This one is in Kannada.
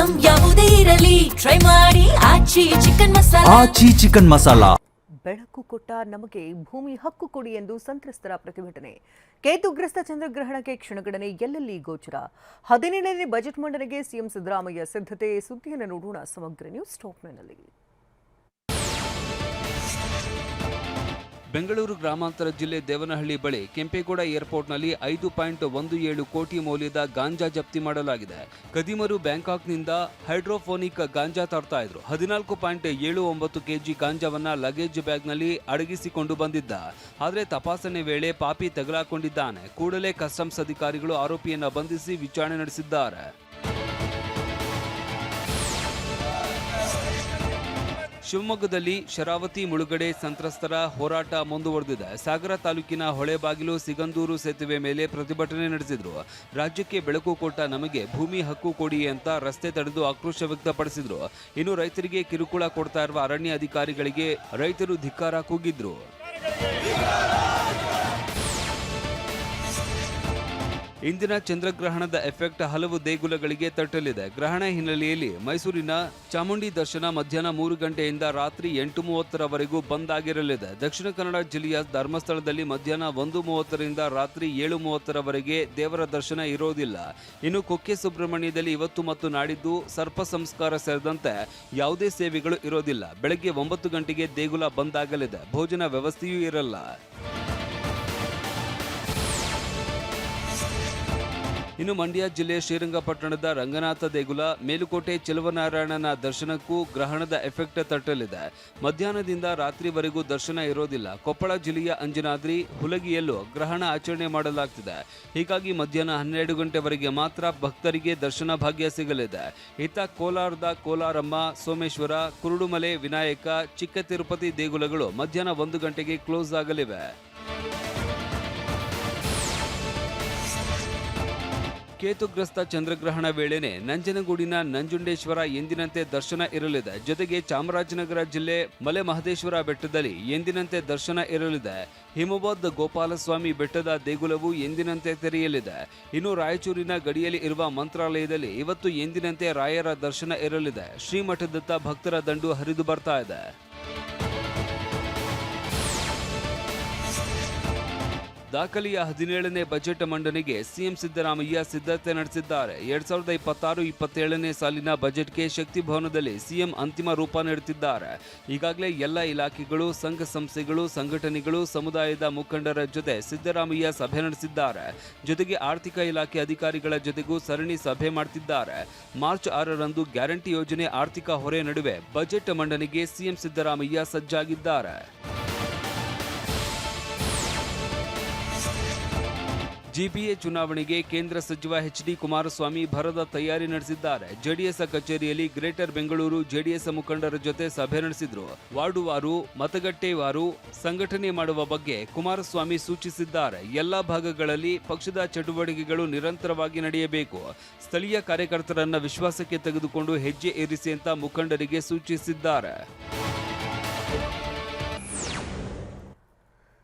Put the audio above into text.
ಐಟಂ ಯಾವುದೇ ಇರಲಿ ಟ್ರೈ ಮಾಡಿ ಆಚಿ ಚಿಕನ್ ಮಸಾಲಾ. ಬೆಳಕು ಕೊಟ್ಟ ನಮಗೆ ಭೂಮಿ ಹಕ್ಕು ಕೊಡಿ ಎಂದು ಸಂತ್ರಸ್ತರ ಪ್ರತಿಭಟನೆ. ಕೇತುಗ್ರಸ್ತ ಚಂದ್ರಗ್ರಹಣಕ್ಕೆ ಕ್ಷಣಗಣನೆ ಎಲ್ಲೆಲ್ಲಿ ಗೋಚರ. 17ನೇ ಬಜೆಟ್ ಮಂಡನೆಗೆ ಸಿಎಂ ಸಿದ್ದರಾಮಯ್ಯ ಸಿದ್ಧತೆ. ಸುದ್ದಿಯನ್ನು ನೋಡೋಣ ಸಮಗ್ರ ನ್ಯೂಸ್ ಟಾಪ್ನಲ್ಲಿ. ಬೆಂಗಳೂರು ಗ್ರಾಮಾಂತರ ಜಿಲ್ಲೆ ದೇವನಹಳ್ಳಿ ಬಳಿ ಕೆಂಪೇಗೌಡ ಏರ್ಪೋರ್ಟ್ನಲ್ಲಿ 5.17 ಕೋಟಿ ಮೌಲ್ಯದ ಗಾಂಜಾ ಜಪ್ತಿ ಮಾಡಲಾಗಿದೆ. ಕದಿಮರು ಬ್ಯಾಂಕಾಕ್ನಿಂದ ಹೈಡ್ರೋಫೋನಿಕ್ ಗಾಂಜಾ ತರ್ತಾ ಇದ್ರು. 14.79 ಕೆಜಿ ಗಾಂಜಾವನ್ನ ಲಗೇಜ್ ಬ್ಯಾಗ್ನಲ್ಲಿ ಅಡಗಿಸಿಕೊಂಡು ಬಂದಿದ್ದ. ಆದರೆ ತಪಾಸಣೆ ವೇಳೆ ಪಾಪಿ ತಗಲಾಕೊಂಡಿದ್ದಾನೆ. ಕೂಡಲೇ ಕಸ್ಟಮ್ಸ್ ಅಧಿಕಾರಿಗಳು ಆರೋಪಿಯನ್ನ ಬಂಧಿಸಿ ವಿಚಾರಣೆ ನಡೆಸಿದ್ದಾರೆ. ಶಿವಮೊಗ್ಗದಲ್ಲಿ ಶರಾವತಿ ಮುಳುಗಡೆ ಸಂತ್ರಸ್ತರ ಹೋರಾಟ ಮುಂದುವರೆದಿದೆ. ಸಾಗರ ತಾಲೂಕಿನ ಹೊಳೆಬಾಗಿಲು ಸಿಗಂದೂರು ಸೇತುವೆ ಮೇಲೆ ಪ್ರತಿಭಟನೆ ನಡೆಸಿದ್ರು. ರಾಜ್ಯಕ್ಕೆ ಬೆಳಕು ಕೊಟ್ಟ ನಮಗೆ ಭೂಮಿ ಹಕ್ಕು ಕೊಡಿ ಅಂತ ರಸ್ತೆ ತಡೆದು ಆಕ್ರೋಶ ವ್ಯಕ್ತಪಡಿಸಿದ್ರು. ಇನ್ನು ರೈತರಿಗೆ ಕಿರುಕುಳ ಕೊಡ್ತಾ ಇರುವ ಅರಣ್ಯ ಅಧಿಕಾರಿಗಳಿಗೆ ರೈತರು ಧಿಕ್ಕಾರ ಕೂಗಿದ್ರು. ಇಂದಿನ ಚಂದ್ರಗ್ರಹಣದ ಎಫೆಕ್ಟ್ ಹಲವು ದೇಗುಲಗಳಿಗೆ ತಟ್ಟಲಿದೆ. ಗ್ರಹಣ ಹಿನ್ನೆಲೆಯಲ್ಲಿ ಮೈಸೂರಿನ ಚಾಮುಂಡಿ ದರ್ಶನ ಮಧ್ಯಾಹ್ನ 3 ಗಂಟೆಯಿಂದ ರಾತ್ರಿ 8:30ರವರೆಗೂ ಬಂದ್ ಆಗಿರಲಿದೆ. ದಕ್ಷಿಣ ಕನ್ನಡ ಜಿಲ್ಲೆಯ ಧರ್ಮಸ್ಥಳದಲ್ಲಿ ಮಧ್ಯಾಹ್ನ 1:30ರಿಂದ ರಾತ್ರಿ 7:30ರವರೆಗೆ ದೇವರ ದರ್ಶನ ಇರೋದಿಲ್ಲ. ಇನ್ನು ಕುಕ್ಕೆ ಸುಬ್ರಹ್ಮಣ್ಯದಲ್ಲಿ ಇವತ್ತು ಮತ್ತು ನಾಡಿದ್ದು ಸರ್ಪ ಸಂಸ್ಕಾರ ಸೇರಿದಂತೆ ಯಾವುದೇ ಸೇವೆಗಳು ಇರೋದಿಲ್ಲ. ಬೆಳಗ್ಗೆ 9 ಗಂಟೆಗೆ ದೇಗುಲ ಬಂದ್ ಆಗಲಿದೆ. ಭೋಜನ ವ್ಯವಸ್ಥೆಯೂ ಇರಲ್ಲ. ಇನ್ನು ಮಂಡ್ಯ ಜಿಲ್ಲೆಯ ಶ್ರೀರಂಗಪಟ್ಟಣದ ರಂಗನಾಥ ದೇಗುಲ, ಮೇಲುಕೋಟೆ ಚೆಲುವನಾರಾಯಣನ ದರ್ಶನಕ್ಕೂ ಗ್ರಹಣದ ಎಫೆಕ್ಟ್ ತಟ್ಟಲಿದೆ. ಮಧ್ಯಾಹ್ನದಿಂದ ರಾತ್ರಿವರೆಗೂ ದರ್ಶನ ಇರೋದಿಲ್ಲ. ಕೊಪ್ಪಳ ಜಿಲ್ಲೆಯ ಅಂಜನಾದ್ರಿ, ಹುಲಗಿಯಲ್ಲೂ ಗ್ರಹಣ ಆಚರಣೆ ಮಾಡಲಾಗ್ತಿದೆ. ಹೀಗಾಗಿ ಮಧ್ಯಾಹ್ನ 12 ಗಂಟೆವರೆಗೆ ಮಾತ್ರ ಭಕ್ತರಿಗೆ ದರ್ಶನ ಭಾಗ್ಯ ಸಿಗಲಿದೆ. ಇತ್ತ ಕೋಲಾರದ ಕೋಲಾರಮ್ಮ, ಸೋಮೇಶ್ವರ, ಕುರುಡುಮಲೆ ವಿನಾಯಕ, ಚಿಕ್ಕ ತಿರುಪತಿ ದೇಗುಲಗಳು ಮಧ್ಯಾಹ್ನ 1 ಗಂಟೆಗೆ ಕ್ಲೋಸ್ ಆಗಲಿವೆ. ಕೇತುಗ್ರಸ್ತ ಚಂದ್ರಗ್ರಹಣ ವೇಳೆನೆ ನಂಜನಗೂಡಿನ ನಂಜುಂಡೇಶ್ವರ ಎಂದಿನಂತೆ ದರ್ಶನ ಇರಲಿದೆ. ಜೊತೆಗೆ ಚಾಮರಾಜನಗರ ಜಿಲ್ಲೆ ಮಲೆ ಮಹದೇಶ್ವರ ಬೆಟ್ಟದಲ್ಲಿ ಎಂದಿನಂತೆ ದರ್ಶನ ಇರಲಿದೆ. ಹಿಮವದ್ ಗೋಪಾಲಸ್ವಾಮಿ ಬೆಟ್ಟದ ದೇಗುಲವು ಎಂದಿನಂತೆ ತೆರೆಯಲಿದೆ. ಇನ್ನು ರಾಯಚೂರಿನ ಗಡಿಯಲ್ಲಿ ಇರುವ ಮಂತ್ರಾಲಯದಲ್ಲಿ ಇವತ್ತು ಎಂದಿನಂತೆ ರಾಯರ ದರ್ಶನ ಇರಲಿದೆ. ಶ್ರೀಮಠದತ್ತ ಭಕ್ತರ ದಂಡು ಹರಿದು ಬರ್ತಾ ಇದೆ. ದಾಖಲೆಯ 17ನೇ ಬಜೆಟ್ ಮಂಡನೆಗೆ ಸಿಎಂ ಸಿದ್ದರಾಮಯ್ಯ ಸಿದ್ಧತೆ ನಡೆಸಿದ್ದಾರೆ. 2026-27ನೇ ಸಾಲಿನ ಬಜೆಟ್ಗೆ ಶಕ್ತಿ ಭವನದಲ್ಲಿ ಸಿಎಂ ಅಂತಿಮ ರೂಪ ನೀಡುತ್ತಿದ್ದಾರೆ. ಈಗಾಗಲೇ ಎಲ್ಲ ಇಲಾಖೆಗಳು, ಸಂಘ ಸಂಸ್ಥೆಗಳು, ಸಂಘಟನೆಗಳು, ಸಮುದಾಯದ ಮುಖಂಡರ ಜೊತೆ ಸಿದ್ದರಾಮಯ್ಯ ಸಭೆ ನಡೆಸಿದ್ದಾರೆ. ಜೊತೆಗೆ ಆರ್ಥಿಕ ಇಲಾಖೆ ಅಧಿಕಾರಿಗಳ ಜೊತೆಗೂ ಸರಣಿ ಸಭೆ ಮಾಡುತ್ತಿದ್ದಾರೆ. ಮಾರ್ಚ್ 6ರಂದು ಗ್ಯಾರಂಟಿ ಯೋಜನೆ ಆರ್ಥಿಕ ಹೊರೆ ನಡುವೆ ಬಜೆಟ್ ಮಂಡನೆಗೆ ಸಿಎಂ ಸಿದ್ದರಾಮಯ್ಯ ಸಜ್ಜಾಗಿದ್ದಾರೆ. ಜಿಬಿಎ ಚುನಾವಣೆಗೆ ಕೇಂದ್ರ ಸಚಿವ ಎಚ್.ಡಿ. ಕುಮಾರಸ್ವಾಮಿ ಭರದ ತಯಾರಿ ನಡೆಸಿದ್ದಾರೆ. ಜೆಡಿಎಸ್ ಕಚೇರಿಯಲ್ಲಿ ಗ್ರೇಟರ್ ಬೆಂಗಳೂರು ಜೆಡಿಎಸ್ ಮುಖಂಡರ ಜೊತೆ ಸಭೆ ನಡೆಸಿದ್ರು. ವಾರ್ಡುವಾರು, ಮತಗಟ್ಟೆವಾರು ಸಂಘಟನೆ ಮಾಡುವ ಬಗ್ಗೆ ಕುಮಾರಸ್ವಾಮಿ ಸೂಚಿಸಿದ್ದಾರೆ. ಎಲ್ಲಾ ಭಾಗಗಳಲ್ಲಿ ಪಕ್ಷದ ಚಟುವಟಿಕೆಗಳು ನಿರಂತರವಾಗಿ ನಡೆಯಬೇಕು. ಸ್ಥಳೀಯ ಕಾರ್ಯಕರ್ತರನ್ನ ವಿಶ್ವಾಸಕ್ಕೆ ತೆಗೆದುಕೊಂಡು ಹೆಜ್ಜೆ ಇರಿಸಿ ಅಂತ ಮುಖಂಡರಿಗೆ ಸೂಚಿಸಿದ್ದಾರೆ.